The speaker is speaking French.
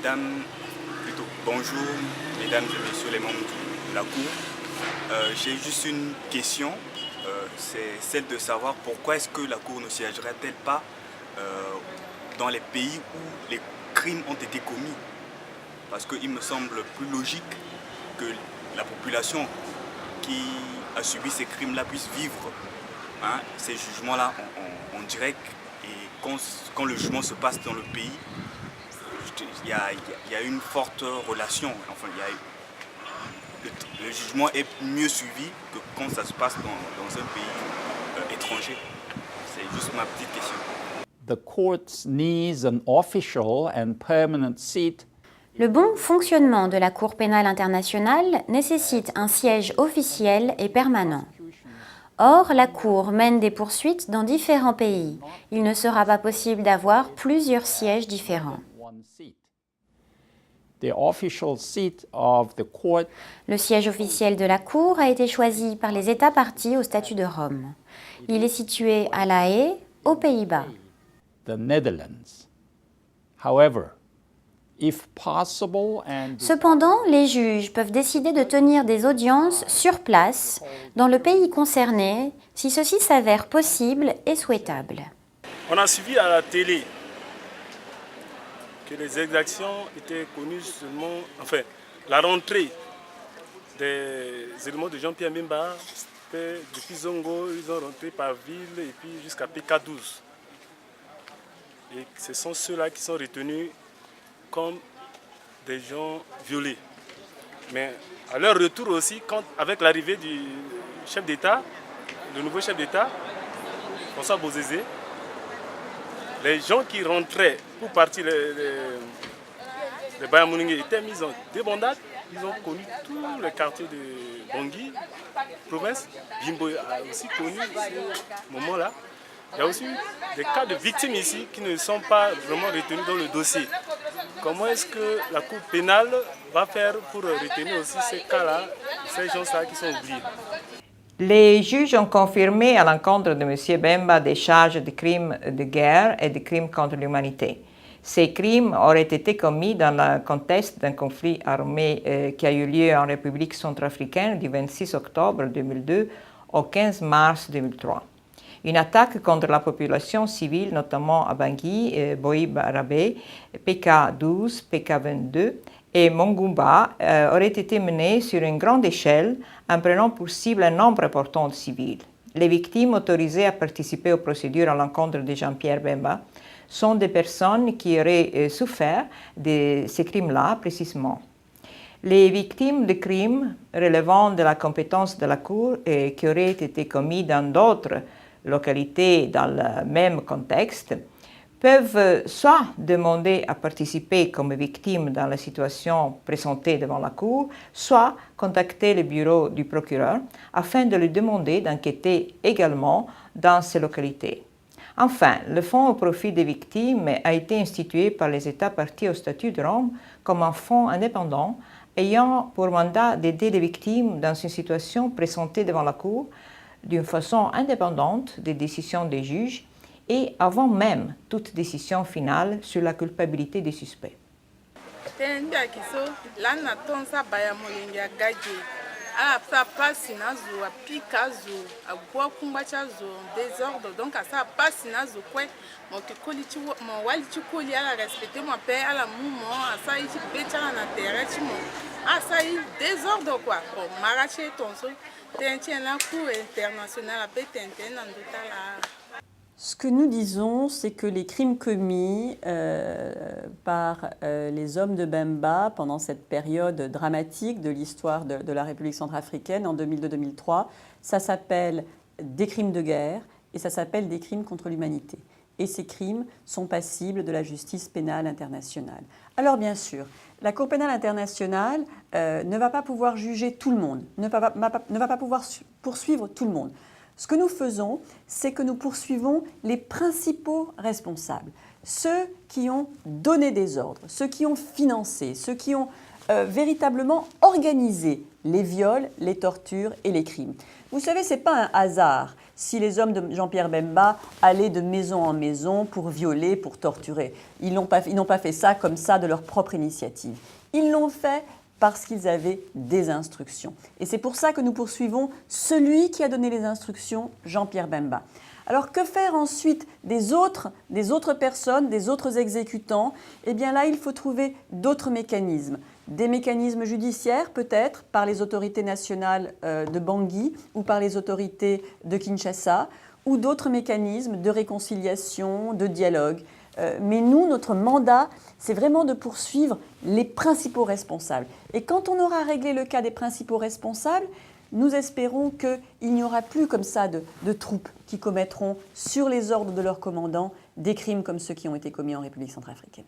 Mesdames, plutôt bonjour, mesdames et messieurs les membres de la Cour. J'ai juste une question, c'est celle de savoir pourquoi est-ce que la Cour ne siégerait-elle pas dans les pays où les crimes ont été commis? Parce qu'il me semble plus logique que la population qui a subi ces crimes-là puisse vivre ces jugements-là en direct. Et quand le jugement se passe dans le pays, il y a une forte relation. Enfin, le jugement est mieux suivi que quand ça se passe dans un pays étranger. C'est juste ma petite question. The court needs an official and permanent seat. Le bon fonctionnement de la Cour pénale internationale nécessite un siège officiel et permanent. Or, la Cour mène des poursuites dans différents pays. Il ne sera pas possible d'avoir plusieurs sièges différents. The official seat of the court. Le siège officiel de la Cour a été choisi par les États parties au statut de Rome. Il est situé à La Haye, aux Pays-Bas. The Netherlands. However, if possible and Cependant, les juges peuvent décider de tenir des audiences sur place dans le pays concerné si ceci s'avère possible et souhaitable. On a suivi à la télé que les exactions étaient connues seulement, enfin, la rentrée des éléments de Jean-Pierre Bemba, c'était depuis Zongo, ils ont rentré par ville et puis jusqu'à PK12. Et ce sont ceux-là qui sont retenus comme des gens violés. Mais à leur retour aussi, avec l'arrivée du chef d'État, le nouveau chef d'État, François Bozizé, les gens qui rentraient pour partir, les Bayamouningué étaient mis en débandade. Ils ont connu tout le quartier de Bangui, province. Bimbo a aussi connu ce moment-là. Il y a aussi des cas de victimes ici qui ne sont pas vraiment retenus dans le dossier. Comment est-ce que la Cour pénale va faire pour retenir aussi ces cas-là, ces gens-là qui sont oubliés? Les juges ont confirmé à l'encontre de M. Bemba des charges de crimes de guerre et de crimes contre l'humanité. Ces crimes auraient été commis dans le contexte d'un conflit armé qui a eu lieu en République centrafricaine du 26 octobre 2002 au 15 mars 2003. Une attaque contre la population civile, notamment à Bangui, Boï-Barabé, PK12, PK22 et Mongumba, aurait été menée sur une grande échelle en prenant pour cible un nombre important de civils. Les victimes autorisées à participer aux procédures à l'encontre de Jean-Pierre Bemba sont des personnes qui auraient souffert de ces crimes-là précisément. Les victimes de crimes relevant de la compétence de la Cour et qui auraient été commis dans d'autres localités dans le même contexte peuvent soit demander à participer comme victimes dans la situation présentée devant la Cour, soit contacter le bureau du procureur afin de lui demander d'enquêter également dans ces localités. Enfin, le Fonds au profit des victimes a été institué par les États partis au statut de Rome comme un fonds indépendant ayant pour mandat d'aider les victimes dans une situation présentée devant la Cour d'une façon indépendante des décisions des juges et avant même toute décision finale sur la culpabilité des suspects. Ce que nous disons, c'est que les crimes commis par les hommes de Bemba pendant cette période dramatique de l'histoire de la République centrafricaine en 2002-2003, ça s'appelle des crimes de guerre et ça s'appelle des crimes contre l'humanité. Et ces crimes sont passibles de la justice pénale internationale. Alors bien sûr, la Cour pénale internationale ne va pas pouvoir juger tout le monde, ne va pas pouvoir poursuivre tout le monde. Ce que nous faisons, c'est que nous poursuivons les principaux responsables, ceux qui ont donné des ordres, ceux qui ont financé, ceux qui ont véritablement organisé les viols, les tortures et les crimes. Vous savez, ce n'est pas un hasard si les hommes de Jean-Pierre Bemba allaient de maison en maison pour violer, pour torturer. Ils n'ont pas fait ça comme ça de leur propre initiative. Ils l'ont fait parce qu'ils avaient des instructions. Et c'est pour ça que nous poursuivons celui qui a donné les instructions, Jean-Pierre Bemba. Alors que faire ensuite des autres personnes, des autres exécutants? Eh bien là, il faut trouver d'autres mécanismes. Des mécanismes judiciaires peut-être par les autorités nationales de Bangui ou par les autorités de Kinshasa, ou d'autres mécanismes de réconciliation, de dialogue. Mais nous, notre mandat, c'est vraiment de poursuivre les principaux responsables. Et quand on aura réglé le cas des principaux responsables, nous espérons qu'il n'y aura plus comme ça de troupes qui commettront sur les ordres de leurs commandants des crimes comme ceux qui ont été commis en République centrafricaine.